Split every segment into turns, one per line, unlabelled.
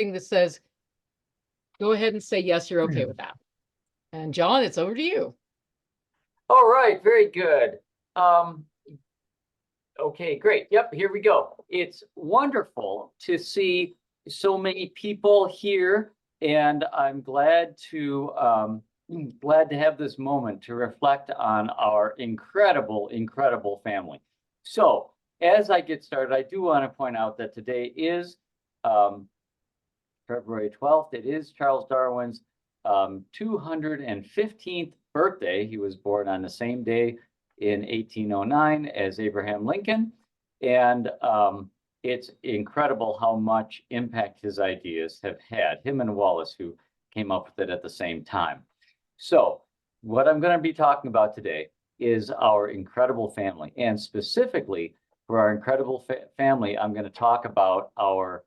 thing that says, go ahead and say yes, you're okay with that. And John, it's over to you.
All right, very good. Okay, great. Yep, here we go. It's wonderful to see so many people here, and I'm glad to have this moment to reflect on our incredible family. So, as I get started, I do want to point out that today is February 12th. It is Charles Darwin's 215th birthday. He was born on the same day in 1809 as Abraham Lincoln. And it's incredible how much impact his ideas have had, him and Wallace, who came up with it at the same time. So what I'm going to be talking about today is our incredible family. And specifically for our incredible family, I'm going to talk about our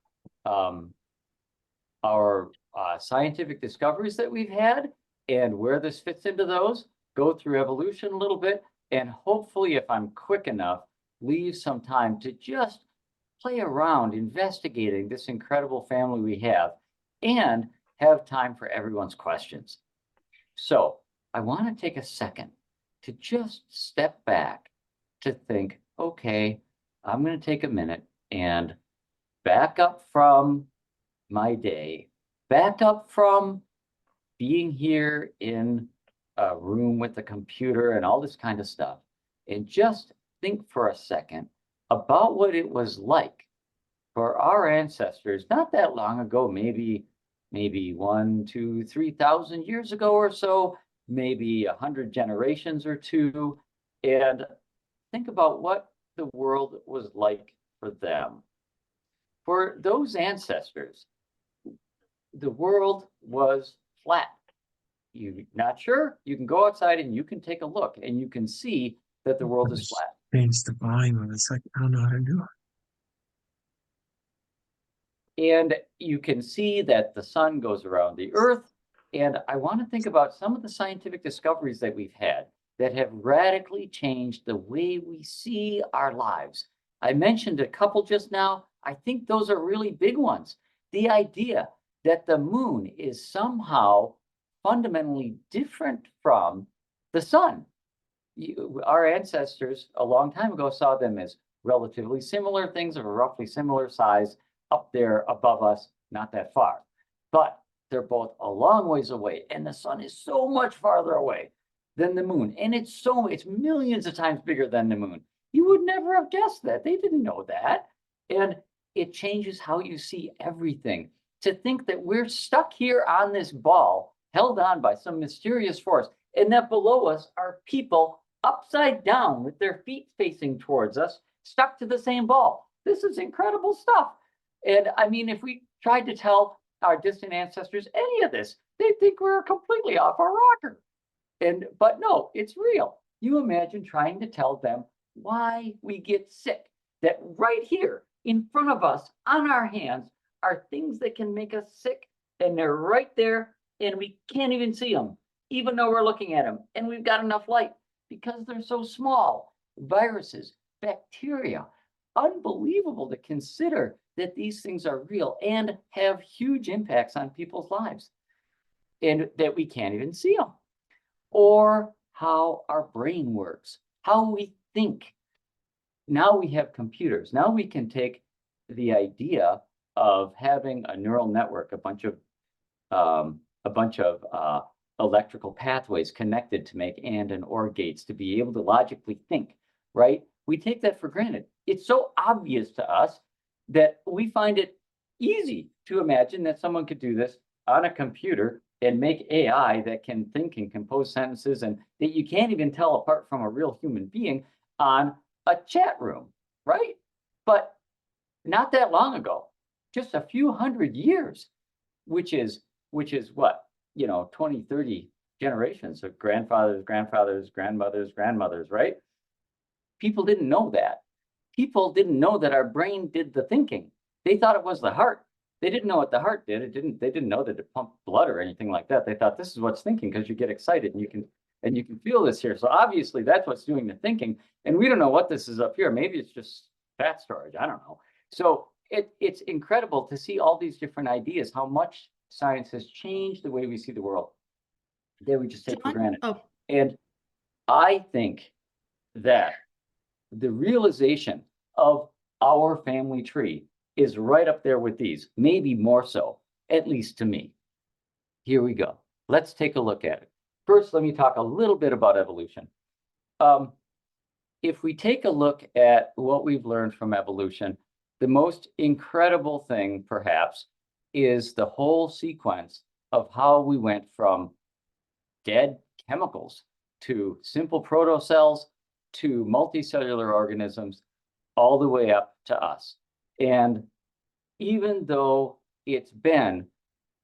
scientific discoveries that we've had and where this fits into those, go through evolution a little bit, and hopefully, if I'm quick enough, leave some time to just play around investigating this incredible family we have and have time for everyone's questions. So I want to take a second to just step back to think, okay, I'm going to take a minute and back up from my day, back up from being here in a room with a computer and all this kind of stuff, and just think for a second about what it was like for our ancestors not that long ago, maybe 1, 2, 3,000 years ago or so, maybe 100 generations or two, and think about what the world was like for them. For those ancestors, the world was flat. You're not sure? You can go outside and you can take a look and you can see that the world is flat.
Change the volume of this. I don't know how to do it.
And you can see that the sun goes around the earth. And I want to think about some of the scientific discoveries that we've had that have radically changed the way we see our lives. I mentioned a couple just now. I think those are really big ones. The idea that the moon is somehow fundamentally different from the sun. Our ancestors a long time ago saw them as relatively similar things of a roughly similar size up there above us, not that far. But they're both a long ways away, and the sun is so much farther away than the moon. And it's millions of times bigger than the moon. You would never have guessed that. They didn't know that. And it changes how you see everything. To think that we're stuck here on this ball, held on by some mysterious force, and that below us are people upside down with their feet facing towards us, stuck to the same ball. This is incredible stuff. And I mean, if we tried to tell our distant ancestors any of this, they'd think we're completely off our rocker. But no, it's real. You imagine trying to tell them why we get sick, that right here in front of us on our hands are things that can make us sick, and they're right there, and we can't even see them, even though we're looking at them, and we've got enough light because they're so small. Viruses, bacteria, unbelievable to consider that these things are real and have huge impacts on people's lives, and that we can't even see them. Or how our brain works, how we think. Now we have computers. Now we can take the idea of having a neural network, a bunch of electrical pathways connected to make and or gates to be able to logically think, right? We take that for granted. It's so obvious to us that we find it easy to imagine that someone could do this on a computer and make AI that can think and compose sentences and that you can't even tell apart from a real human being on a chat room, right? But not that long ago, just a few hundred years, which is what, 20, 30 generations of grandfathers, grandmothers, grandmothers, right? People didn't know that. People didn't know that our brain did the thinking. They thought it was the heart. They didn't know what the heart did. They didn't know that it pumped blood or anything like that. They thought this is what's thinking because you get excited and you can feel this here. So obviously that's what's doing the thinking. And we don't know what this is up here. Maybe it's just fat storage. I don't know. So it's incredible to see all these different ideas, how much science has changed the way we see the world that we just take for
John?
granted.
Oh,
And I think that the realization of our family tree is right up there with these, maybe more so, at least to me. Here we go. Let's take a look at it. First, let me talk a little bit about evolution. If we take a look at what we've learned from evolution, the most incredible thing, perhaps, is the whole sequence of how we went from dead chemicals to simple protocells to multicellular organisms, all the way up to us. And even though it's been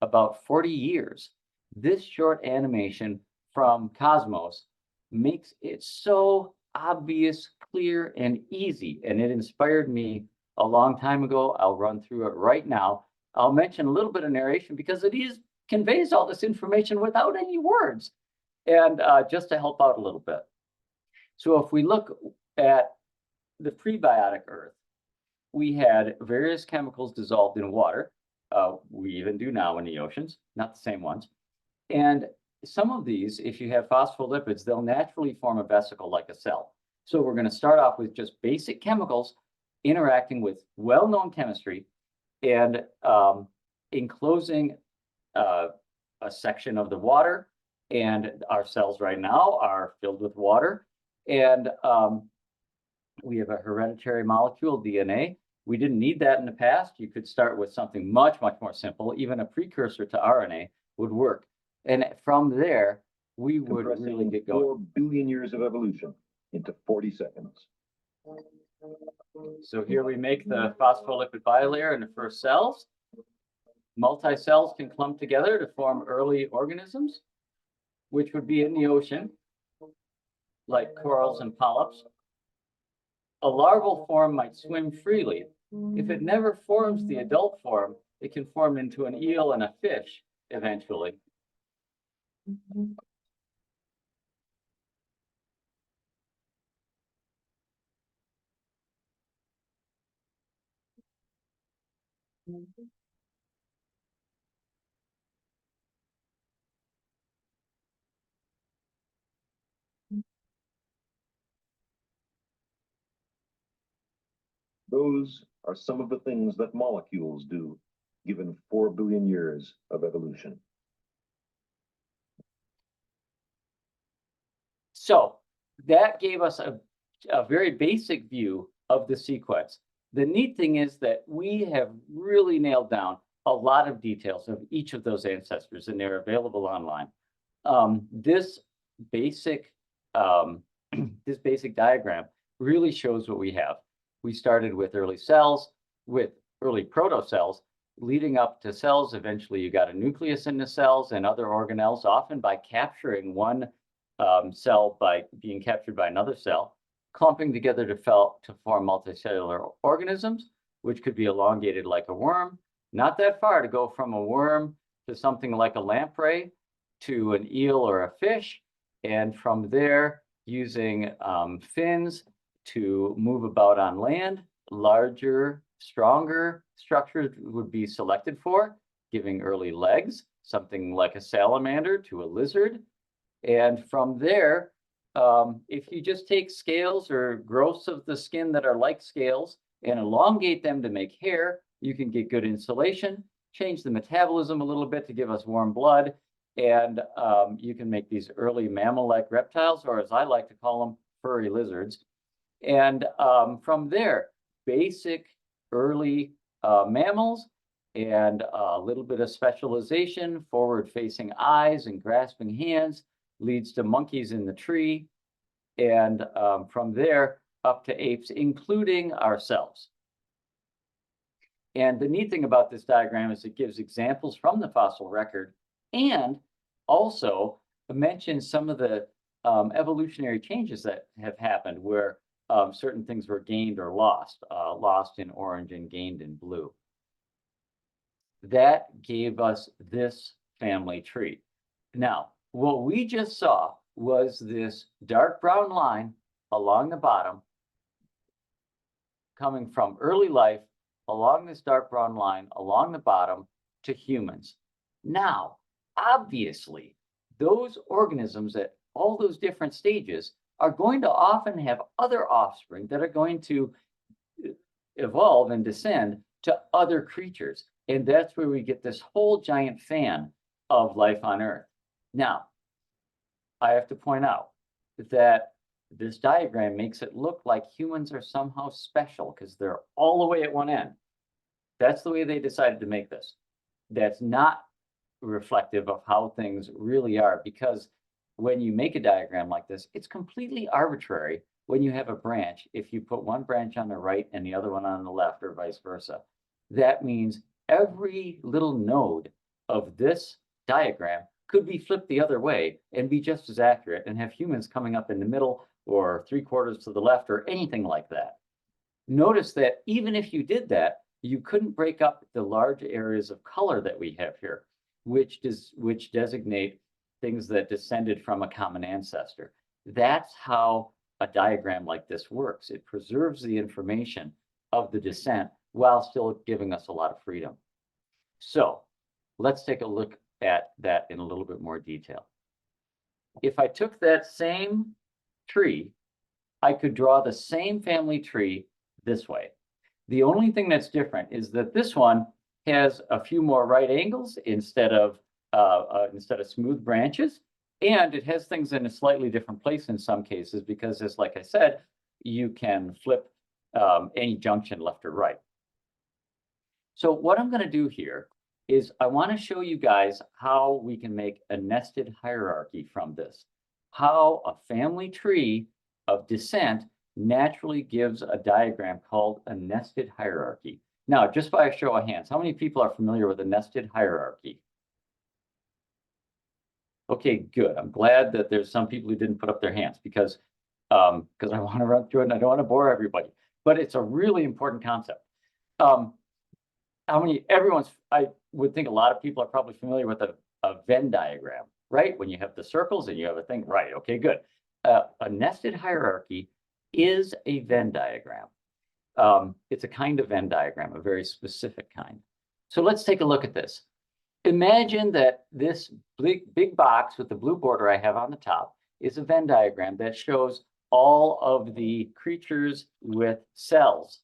about 40 years, this short animation from Cosmos makes it so obvious, clear, and easy. And it inspired me a long time ago. I'll run through it right now. I'll mention a little bit of narration because it conveys all this information without any words, and just to help out a little bit. So if we look at the prebiotic Earth, we had various chemicals dissolved in water. We even do now in the oceans, not the same ones. And some of these, if you have phospholipids, they'll naturally form a vesicle like a cell. So we're going to start off with just basic chemicals interacting with well-known chemistry and enclosing a section of the water. And our cells right now are filled with water. And we have a hereditary molecule, DNA. We didn't need that in the past. You could start with something much, much more simple. Even a precursor to RNA would work. And from there, we would really get going.
4 billion years of evolution into 40 seconds.
So here we make the phospholipid bilayer in the first cells. Multi-cells can clump together to form early organisms, which would be in the ocean, like corals and polyps. A larval form might swim freely. If it never forms the adult form, it can form into an eel and a fish eventually.
Those are some of the things that molecules do, given 4 billion years of evolution.
So that gave us a very basic view of the sequence. The neat thing is that we have really nailed down a lot of details of each of those ancestors, and they're available online. This basic diagram really shows what we have. We started with early cells, with early protocells, leading up to cells. Eventually, you got a nucleus in the cells and other organelles, often by capturing one cell by being captured by another cell, clumping together to form multicellular organisms, which could be elongated like a worm. Not that far to go from a worm to something like a lamprey to an eel or a fish, and from there, using fins to move about on land. Larger, stronger structures would be selected for, giving early legs, something like a salamander to a lizard. And from there, if you just take scales or growths of the skin that are like scales and elongate them to make hair, you can get good insulation, change the metabolism a little bit to give us warm blood, and you can make these early mammal-like reptiles, or as I like to call them, furry lizards. And from there, basic early mammals and a little bit of specialization, forward-facing eyes and grasping hands leads to monkeys in the tree. And from there up to apes, including ourselves. And the neat thing about this diagram is it gives examples from the fossil record and also mentions some of the evolutionary changes that have happened where certain things were gained or lost, lost in orange and gained in blue. That gave us this family tree. Now, what we just saw was this dark brown line along the bottom coming from early life along this dark brown line, along the bottom to humans. Now, obviously, those organisms at all those different stages are going to often have other offspring that are going to evolve and descend to other creatures. And that's where we get this whole giant fan of life on Earth. Now, I have to point out that this diagram makes it look like humans are somehow special because they're all the way at one end. That's the way they decided to make this. That's not reflective of how things really are, because when you make a diagram like this, it's completely arbitrary when you have a branch. If you put one branch on the right and the other one on the left, or vice versa, that means every little node of this diagram could be flipped the other way and be just as accurate and have humans coming up in the middle or 3/4 to the left or anything like that. Notice that even if you did that, you couldn't break up the large areas of color that we have here, which designate things that descended from a common ancestor. That's how a diagram like this works. It preserves the information of the descent while still giving us a lot of freedom. So let's take a look at that in a little bit more detail. If I took that same tree, I could draw the same family tree this way. The only thing that's different is that this one has a few more right angles instead of smooth branches, and it has things in a slightly different place in some cases because, as like I said, you can flip any junction left or right. So what I'm going to do here is I want to show you guys how we can make a nested hierarchy from this, how a family tree of descent naturally gives a diagram called a nested hierarchy. Now, just by a show of hands, how many people are familiar with a nested hierarchy? Okay, good. I'm glad that there's some people who didn't put up their hands because I want to run through it and I don't want to bore everybody, but it's a really important concept. I would think a lot of people are probably familiar with a Venn diagram, right? When you have the circles and you have a thing, right? Okay, good. A nested hierarchy is a Venn diagram. It's a kind of Venn diagram, a very specific kind. So let's take a look at this. Imagine that this big box with the blue border I have on the top is a Venn diagram that shows all of the creatures with cells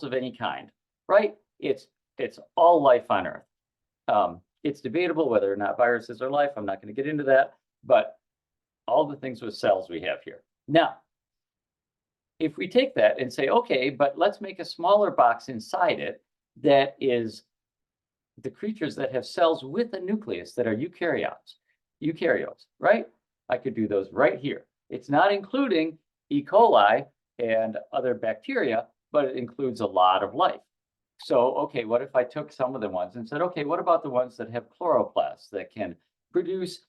of any kind, right? It's all life on Earth. It's debatable whether or not viruses are life. I'm not going to get into that, but all the things with cells we have here. Now, if we take that and say, okay, but let's make a smaller box inside it that is the creatures that have cells with a nucleus that are eukaryotes, right? I could do those right here. It's not including E. coli and other bacteria, but it includes a lot of life. So, okay, what if I took some of the ones and said, okay, what about the ones that have chloroplasts that can produce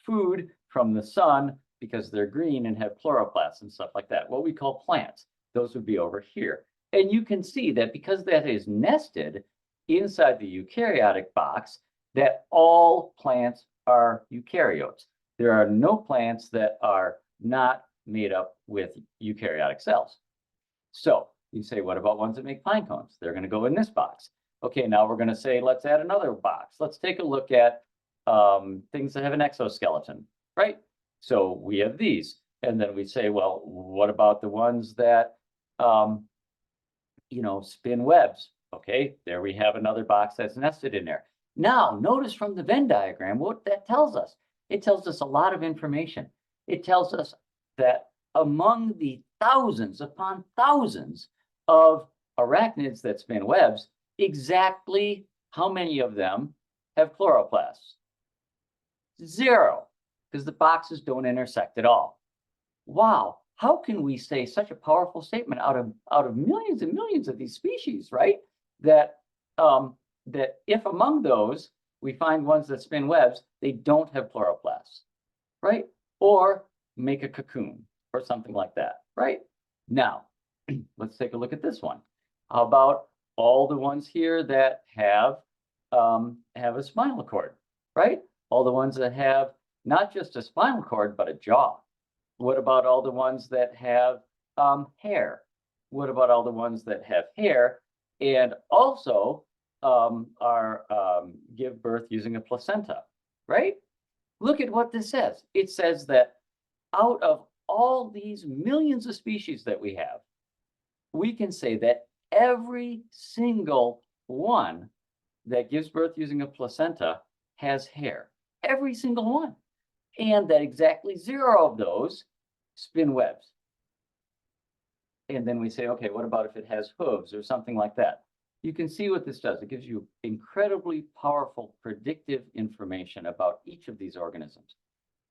food from the sun because they're green and have chloroplasts and stuff like that, what we call plants? Those would be over here. And you can see that because that is nested inside the eukaryotic box, that all plants are eukaryotes. There are no plants that are not made up with eukaryotic cells. So you say, what about ones that make pine cones? They're going to go in this box. Okay, now we're going to say, let's add another box. Let's take a look at things that have an exoskeleton, right? So we have these. And then we say, well, what about the ones that, spin webs? Okay, there we have another box that's nested in there. Now, notice from the Venn diagram what that tells us. It tells us a lot of information. It tells us that among the thousands upon thousands of arachnids that spin webs, exactly how many of them have chloroplasts? 0, because the boxes don't intersect at all. Wow, how can we say such a powerful statement out of millions and millions of these species, right? That if among those we find ones that spin webs, they don't have chloroplasts, right? Or make a cocoon or something like that, right? Now, let's take a look at this one. How about all the ones here that have a spinal cord, right? All the ones that have not just a spinal cord, but a jaw. What about all the ones that have hair? What about all the ones that have hair and also give birth using a placenta, right? Look at what this says. It says that out of all these millions of species that we have, we can say that every single one that gives birth using a placenta has hair. Every single one. And that exactly 0 of those spin webs. And then we say, okay, what about if it has hooves or something like that? You can see what this does. It gives you incredibly powerful predictive information about each of these organisms.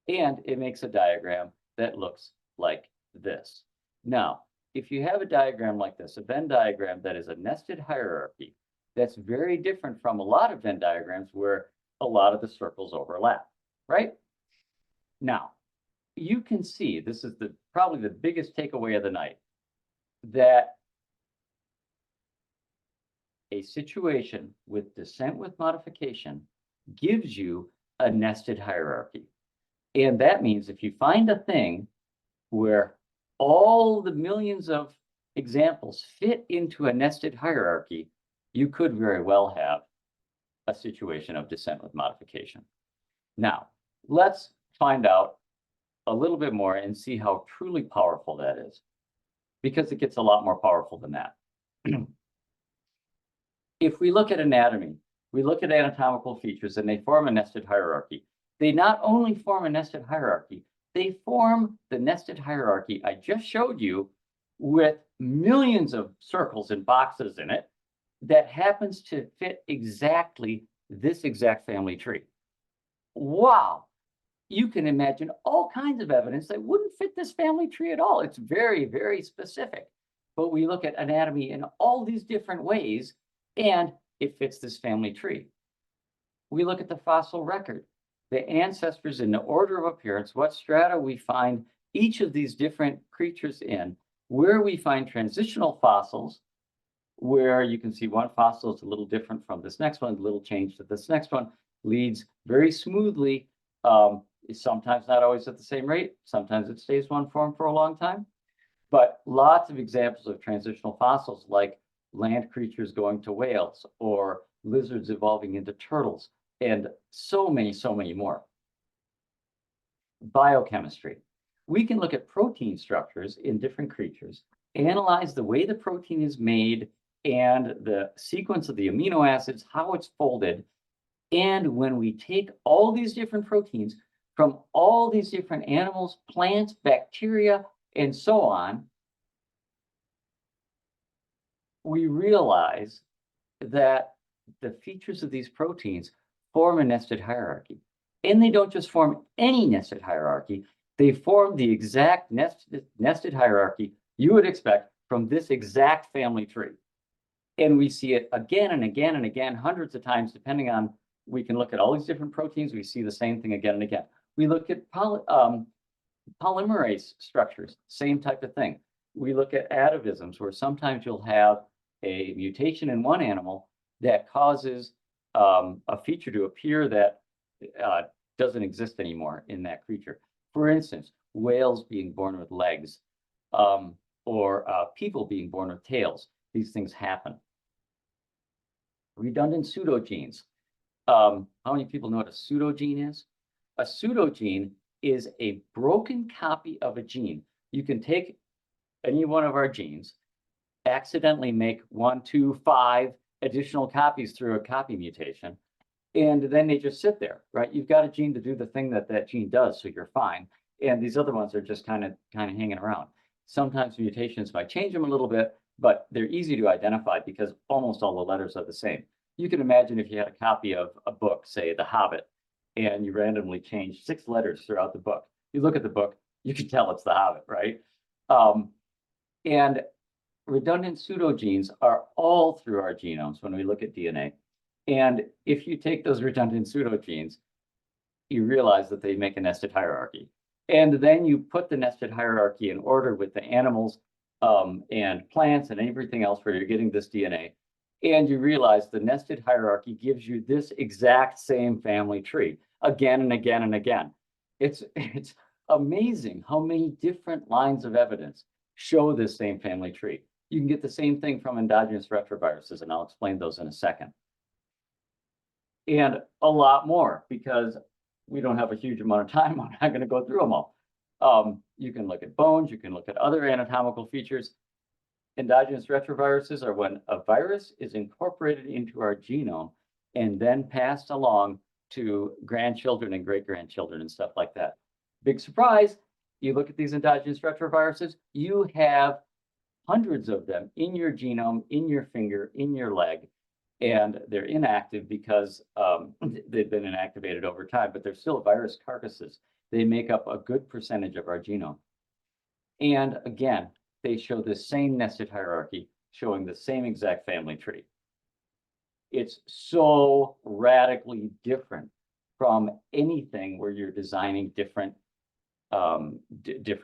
And it makes a diagram that looks like this. Now, if you have a diagram like this, a Venn diagram that is a nested hierarchy, that's very different from a lot of Venn diagrams where a lot of the circles overlap, right? Now, you can see, this is probably the biggest takeaway of the night, that a situation with descent with modification gives you a nested hierarchy. And that means if you find a thing where all the millions of examples fit into a nested hierarchy, you could very well have a situation of descent with modification. Now, let's find out a little bit more and see how truly powerful that is, because it gets a lot more powerful than that. If we look at anatomy, we look at anatomical features and they form a nested hierarchy. They not only form a nested hierarchy, they form the nested hierarchy I just showed you with millions of circles and boxes in it that happens to fit exactly this exact family tree. Wow. You can imagine all kinds of evidence that wouldn't fit this family tree at all. It's very, very specific. But we look at anatomy in all these different ways, and it fits this family tree. We look at the fossil record, the ancestors in the order of appearance, what strata we find each of these different creatures in, where we find transitional fossils, where you can see one fossil is a little different from this next one, a little change to this next one, leads very smoothly. Sometimes not always at the same rate. Sometimes it stays one form for a long time. But lots of examples of transitional fossils, like land creatures going to whales or lizards evolving into turtles, and so many more. Biochemistry. We can look at protein structures in different creatures, analyze the way the protein is made and the sequence of the amino acids, how it's folded. And when we take all these different proteins from all these different animals, plants, bacteria, and so on, we realize that the features of these proteins form a nested hierarchy. And they don't just form any nested hierarchy, they form the exact nested hierarchy you would expect from this exact family tree. And we see it again and again and again, hundreds of times, depending on, we can look at all these different proteins, we see the same thing again and again. We look at polymerase structures, same type of thing. We look at atavisms, where sometimes you'll have a mutation in one animal that causes a feature to appear that doesn't exist anymore in that creature. For instance, whales being born with legs, or people being born with tails. These things happen. Redundant pseudogenes. How many people know what a pseudogene is? A pseudogene is a broken copy of a gene. You can take any one of our genes, accidentally make 1, 2, 5 additional copies through a copy mutation, and then they just sit there, right? You've got a gene to do the thing that that gene does, so you're fine. And these other ones are just kind of hanging around. Sometimes mutations might change them a little bit, but they're easy to identify because almost all the letters are the same. You can imagine if you had a copy of a book, say The Hobbit, and you randomly change 6 letters throughout the book. You look at the book, you can tell it's The Hobbit, right? And redundant pseudogenes are all through our genomes when we look at DNA. And if you take those redundant pseudogenes, you realize that they make a nested hierarchy. And then you put the nested hierarchy in order with the animals and plants and everything else where you're getting this DNA. And you realize the nested hierarchy gives you this exact same family tree again and again and again. It's amazing how many different lines of evidence show this same family tree. You can get the same thing from endogenous retroviruses, and I'll explain those in a second. And a lot more, because we don't have a huge amount of time. I'm not going to go through them all. You can look at bones, you can look at other anatomical features. Endogenous retroviruses are when a virus is incorporated into our genome and then passed along to grandchildren and great-grandchildren and stuff like that. Big surprise, you look at these endogenous retroviruses, you have hundreds of them in your genome, in your finger, in your leg, and they're inactive because they've been inactivated over time, but they're still virus carcasses. They make up a good percentage of our genome. And again, they show the same nested hierarchy, showing the same exact family tree. It's so radically different from anything where you're designing different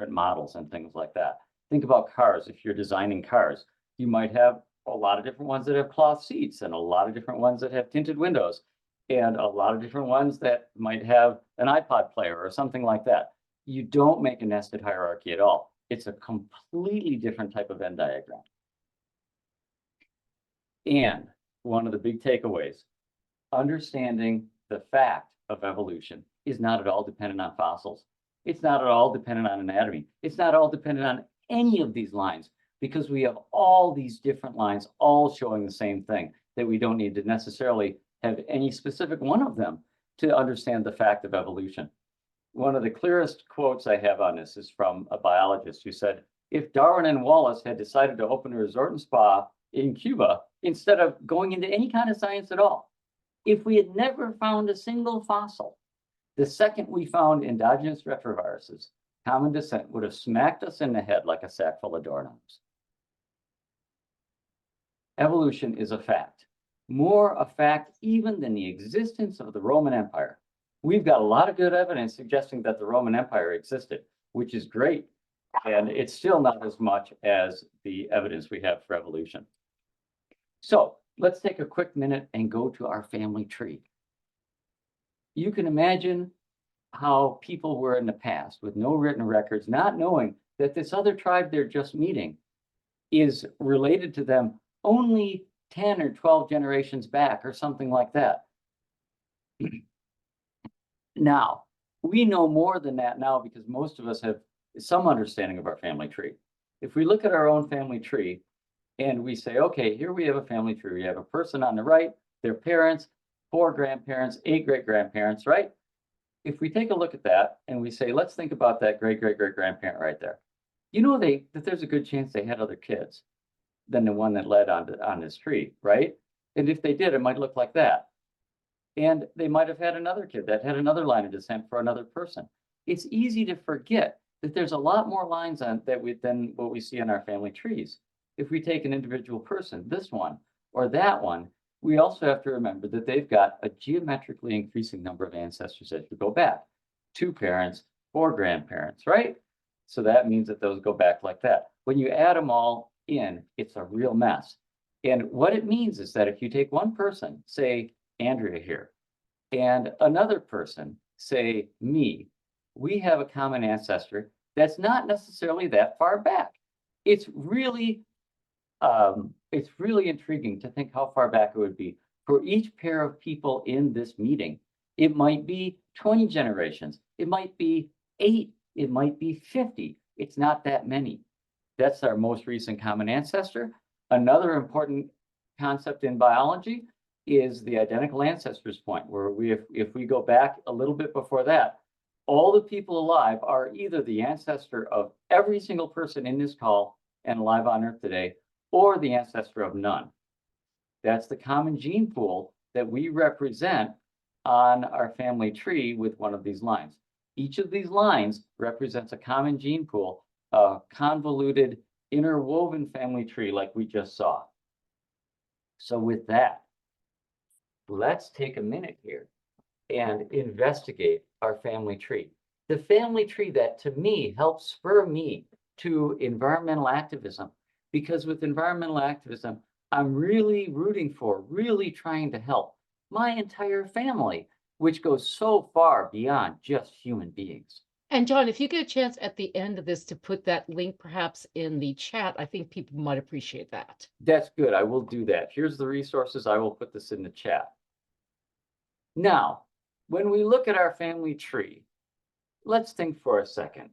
models and things like that. Think about cars. If you're designing cars, you might have a lot of different ones that have cloth seats and a lot of different ones that have tinted windows and a lot of different ones that might have an iPod player or something like that. You don't make a nested hierarchy at all. It's a completely different type of Venn diagram. And one of the big takeaways, understanding the fact of evolution is not at all dependent on fossils. It's not at all dependent on anatomy. It's not at all dependent on any of these lines, because we have all these different lines all showing the same thing, that we don't need to necessarily have any specific one of them to understand the fact of evolution. One of the clearest quotes I have on this is from a biologist who said, if Darwin and Wallace had decided to open a resort and spa in Cuba, instead of going into any kind of science at all, if we had never found a single fossil, the second we found endogenous retroviruses, common descent would have smacked us in the head like a sack full of doorknobs. Evolution is a fact, more a fact even than the existence of the Roman Empire. We've got a lot of good evidence suggesting that the Roman Empire existed, which is great. And it's still not as much as the evidence we have for evolution. So let's take a quick minute and go to our family tree. You can imagine how people were in the past with no written records, not knowing that this other tribe they're just meeting is related to them only 10 or 12 generations back or something like that. Now, we know more than that now because most of us have some understanding of our family tree. If we look at our own family tree and we say, okay, here we have a family tree. We have a person on the right, their parents, 4 grandparents, 8 great-grandparents, right? If we take a look at that and we say, let's think about that great-great-great-grandparent right there. You know that there's a good chance they had other kids than the one that led on this tree, right? And if they did, it might look like that. And they might have had another kid that had another line of descent for another person. It's easy to forget that there's a lot more lines on that than what we see in our family trees. If we take an individual person, this one or that one, we also have to remember that they've got a geometrically increasing number of ancestors as we go back. 2 parents, 4 grandparents, right? So that means that those go back like that. When you add them all in, it's a real mess. And what it means is that if you take one person, say Andrea here, and another person, say me, we have a common ancestor that's not necessarily that far back. It's really intriguing to think how far back it would be. For each pair of people in this meeting, it might be 20 generations, it might be 8, it might be 50. It's not that many. That's our most recent common ancestor. Another important concept in biology is the identical ancestors point, where if we go back a little bit before that, all the people alive are either the ancestor of every single person in this call and alive on Earth today, or the ancestor of none. That's the common gene pool that we represent on our family tree with one of these lines. Each of these lines represents a common gene pool, a convoluted, interwoven family tree like we just saw. So with that, let's take a minute here and investigate our family tree. The family tree that, to me, helps spur me to environmental activism, because with environmental activism, I'm really rooting for, really trying to help my entire family, which goes so far beyond just human beings.
And John, if you get a chance at the end of this to put that link perhaps in the chat, I think people might appreciate that.
That's good. I will do that. Here's the resources. I will put this in the chat. Now, when we look at our family tree, let's think for a second.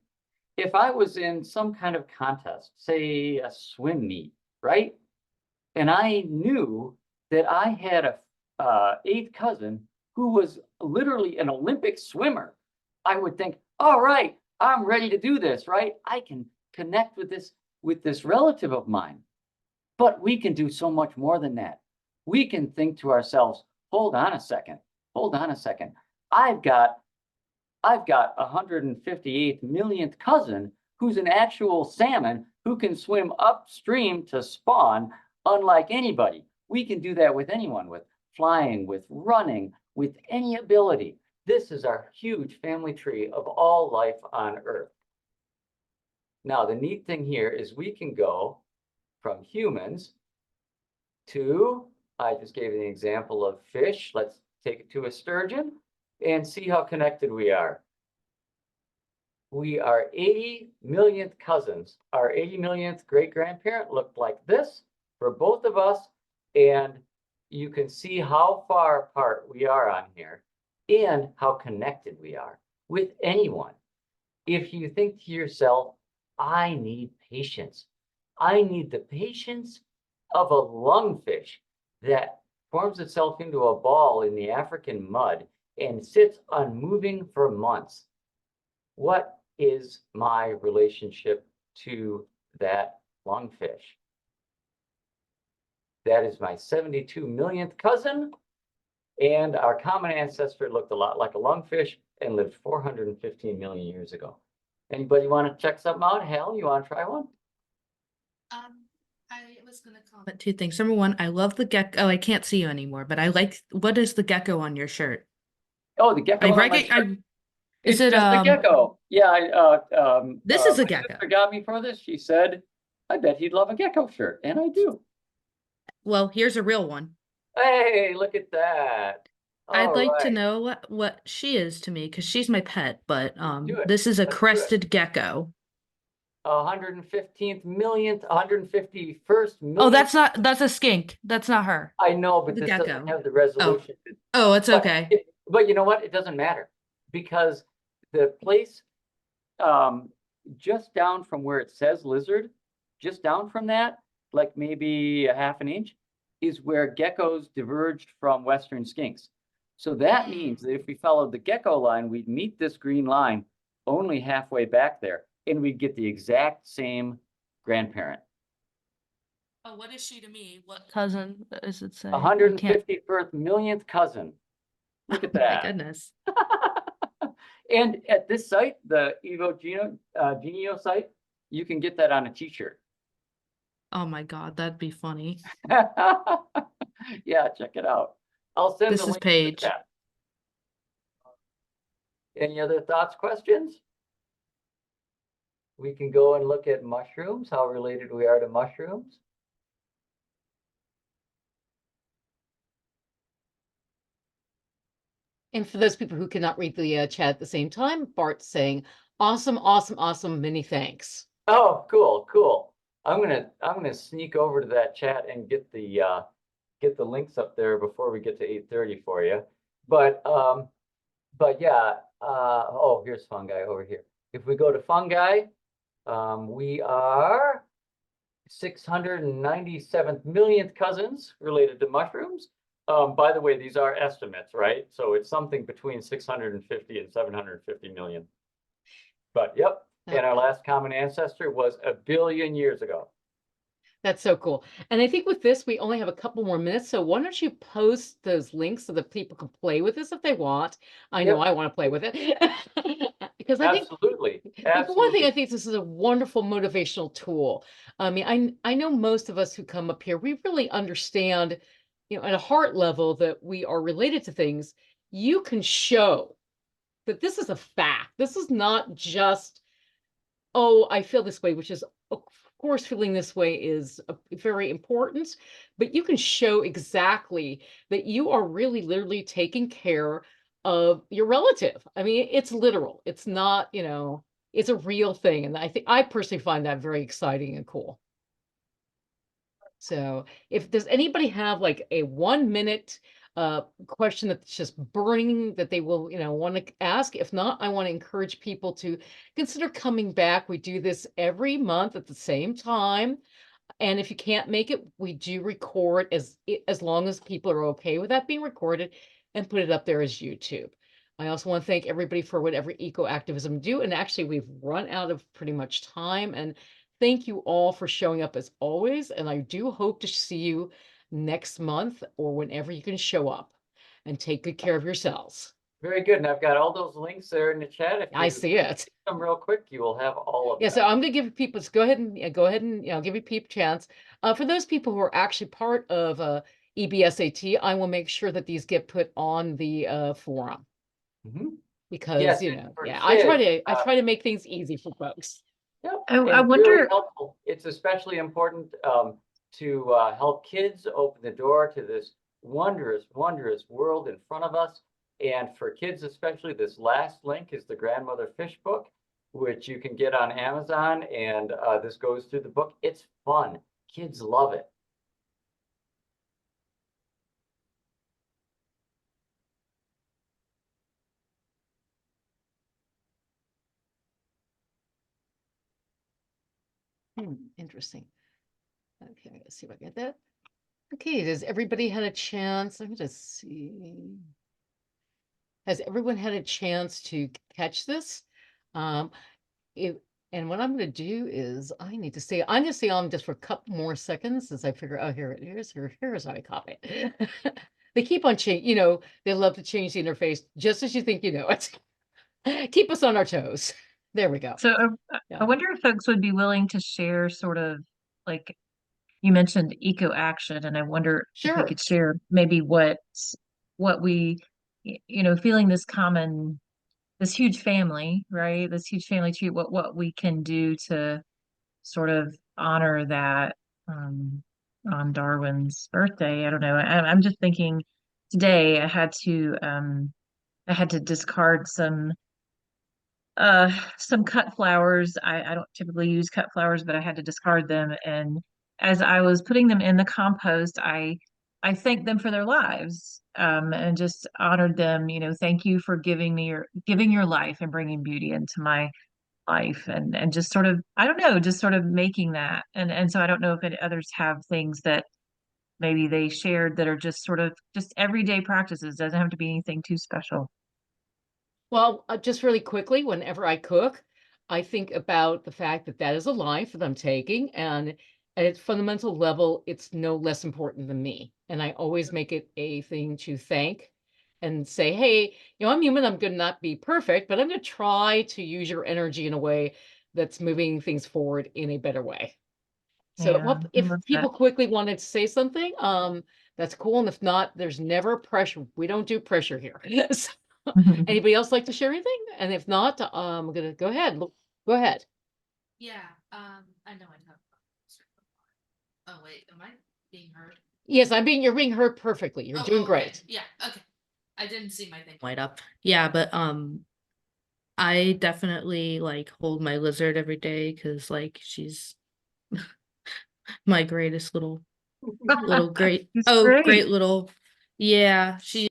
If I was in some kind of contest, say a swim meet, right? And I knew that I had a eighth cousin who was literally an Olympic swimmer, I would think, all right, I'm ready to do this, right? I can connect with this relative of mine. But we can do so much more than that. We can think to ourselves, hold on a second. I've got a 158th millionth cousin who's an actual salmon who can swim upstream to spawn unlike anybody. We can do that with anyone, with flying, with running, with any ability. This is our huge family tree of all life on Earth. Now, the neat thing here is we can go from humans to, I just gave you an example of fish. Let's take it to a sturgeon and see how connected we are. We are 80 millionth cousins. Our 80 millionth great-grandparent looked like this for both of us, and you can see how far apart we are on here and how connected we are with anyone. If you think to yourself, I need patience. I need the patience of a lungfish that forms itself into a ball in the African mud and sits unmoving for months. What is my relationship to that lungfish? That is my 72 millionth cousin, and our common ancestor looked a lot like a lungfish and lived 415 million years ago. Anybody want to check something out? Hal, you want to try one?
I was going to comment two things. Number one, I love the gecko. Oh, I can't see you anymore, but I like, what is the gecko on your shirt?
Oh, the gecko.
Is
It's
it
just a gecko? Yeah,
this is a
my
gecko.
sister got me for this. She said, I bet he'd love a gecko shirt, and I do.
Well, here's a real one.
Hey, look at that.
I'd
All
like to
right.
know what she is to me because she's my pet, but
Do it.
this is a
Let's do it.
crested gecko.
115th millionth, 151st millionth.
Oh, that's a skink. That's not her.
I know, but
The
this
gecko.
doesn't have the resolution.
Oh, it's
But
okay.
But you know what? It doesn't matter because the place just down from where it says lizard, just down from that, like maybe a half an inch, is where geckos diverged from Western skinks. So that means that if we followed the gecko line, we'd meet this green line only halfway back there, and we'd get the exact same grandparent.
Oh, what is she to me? What cousin is it say?
151st millionth cousin. Look at
My
that.
goodness.
And at this site, the Genio site, you can get that on a t-shirt.
Oh my God, that'd be funny.
Yeah, check it out. I'll send
This
the
is
link in the
Paige.
chat. Any other thoughts, questions? We can go and look at mushrooms, how related we are to mushrooms.
And for those people who cannot read the chat at the same time, Bart's saying, awesome, awesome, awesome, many thanks.
Oh, cool. I'm gonna sneak over to that chat and get the links up there before we get to 8:30 for you. But yeah, oh, here's fungi over here. If we go to fungi, we are 697th millionth cousins related to mushrooms. By the way, these are estimates, right? So it's something between 650 and 750 million. But yep, and our last common ancestor was 1 billion years ago.
That's so cool. And I think with this, we only have a couple more minutes. So why don't you post those links so that people can play with this if they want? I know I want to play with it. Because I think
Absolutely.
for one thing, I think this is a wonderful motivational tool. I mean, I know most of us who come up here, we really understand, at a heart level that we are related to things. You can show that this is a fact. This is not just, oh, I feel this way, which is, of course, feeling this way is very important, but you can show exactly that you are really literally taking care of your relative. I mean, it's literal. It's not, it's a real thing. And I personally find that very exciting and cool. So if does anybody have like a 1 minute question that's just burning that they will, want to ask? If not, I want to encourage people to consider coming back. We do this every month at the same time. And if you can't make it, we do record as long as people are okay with that being recorded and put it up there as YouTube. I also want to thank everybody for whatever eco-activism do. And actually, we've run out of pretty much time. And thank you all for showing up as always. And I do hope to see you next month or whenever you can show up, and take good care of yourselves.
Very good. And I've got all those links there in the chat. If
I
you
see it.
click them real quick, you will have all of
Yeah,
them.
so I'm gonna give people, go ahead and give you people a chance. For those people who are actually part of EBSAT, I will make sure that these get put on the forum,
Mhm.
because
Yes, and for
I try
kids,
to make things easy for folks.
Yep.
I
and really
wonder-
helpful. It's especially important to help kids open the door to this wondrous, wondrous world in front of us. And for kids, especially, this last link is the Grandmother Fish book, which you can get on Amazon. And this goes through the book. It's fun. Kids love it.
Interesting. Okay, let's see if I get that. Okay, has everybody had a chance? I'm gonna see. Has everyone had a chance to catch this? And what I'm going to do is I'm going to stay on just for a couple more seconds as I figure out here's how I copy it. They keep on changing, they love to change the interface just as you think you know it. Keep us on our toes. There we go.
So
Yeah.
I wonder if folks would be willing to share sort of like you mentioned eco action, and I wonder if
Sure.
we could share maybe what we, feeling this huge family, right? This huge family tree, what we can do to sort of honor that on Darwin's birthday. I don't know. I'm just thinking today I had to discard some cut flowers. I don't typically use cut flowers, but I had to discard them. And as I was putting them in the compost, I thanked them for their lives, and just honored them. Thank you for giving your life and bringing beauty into my life, and just sort of, I don't know, just sort of making that. And so I don't know if any others have things that maybe they shared that are just sort of just everyday practices. Doesn't have to be anything too special.
Well, just really quickly, whenever I cook, I think about the fact that that is a life that I'm taking, and at its fundamental level, it's no less important than me. And I always make it a thing to thank and say, hey, I'm human, I'm going to not be perfect, but I'm going to try to use your energy in a way that's moving things forward in a better way. So
Yeah, I
if
love
people
that.
quickly wanted to say something, that's cool. And if not, there's never pressure. We don't do pressure here. So, anybody else like to share anything? And if not, I'm gonna go ahead. Go ahead.
Yeah, I know I have. Oh wait, am I being heard?
Yes, you're being heard perfectly. You're doing
okay.
great.
Yeah, okay. I didn't see my thing light up. Yeah, but I definitely like hold my lizard every day because like she's my greatest little great
It's
great
great.
little, yeah, she.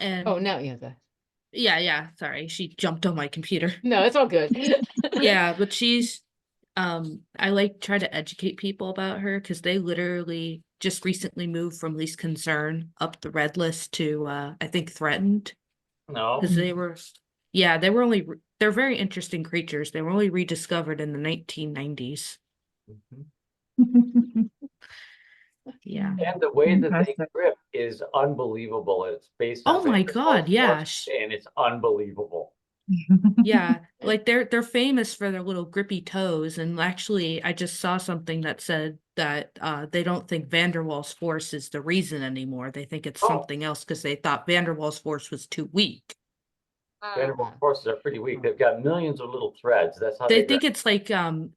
And
Oh, now
yeah, sorry, she jumped on my computer.
no, it's all good.
Yeah, but she's I like try to educate people about her because they literally just recently moved from least concern up the red list to I think threatened,
No.
because they're very interesting creatures. They were only rediscovered in the 1990s.
Mhm.
Yeah.
And the way that they
Fantastic.
grip is unbelievable. It's based
Oh
on
my
Van der
God,
Waals
yeah.
force, and it's unbelievable.
Yeah, like they're famous for their little grippy toes, and actually I just saw something that said that they don't think Van der Waals force is the reason anymore. They think it's
Oh.
something else because they thought Van der Waals force was too weak.
Van der Waals forces are pretty weak. They've got millions of little threads. That's how
They
they
think
grip.
it's like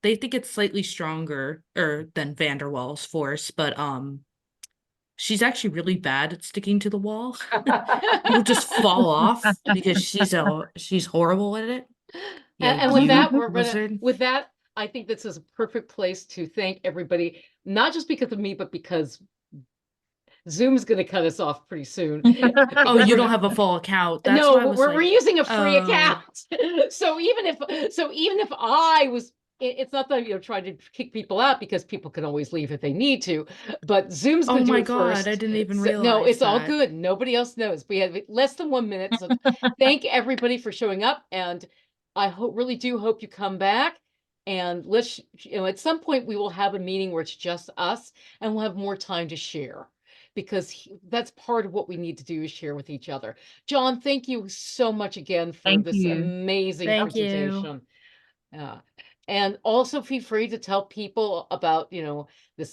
they think it's slightly stronger than Van der Waals force, but she's actually really bad at sticking to the wall. You'll just fall off because she's horrible at it. Yeah,
And with
you
that, we're
lizard.
with that, I think this is a perfect place to thank everybody, not just because of me, but because Zoom's going to cut us off pretty soon.
Oh, you don't have a full account. That's
No,
why I was
we're
like,
using a free
oh.
account. So even if I was, it's not that I'm trying to kick people out, because people can always leave if they need to, but Zoom's
Oh
going to do
my
it first.
God, I didn't even
No,
realize
it's all
that.
good. Nobody else knows. We have less than 1 minute. So thank everybody for showing up, and I really do hope you come back. And let's, at some point we will have a meeting where it's just us, and we'll have more time to share, because that's part of what we need to do, is share with each other. Jon, thank you so much again for
Thank
this
you.
amazing
Thank you.
presentation. And also feel free to tell people about, this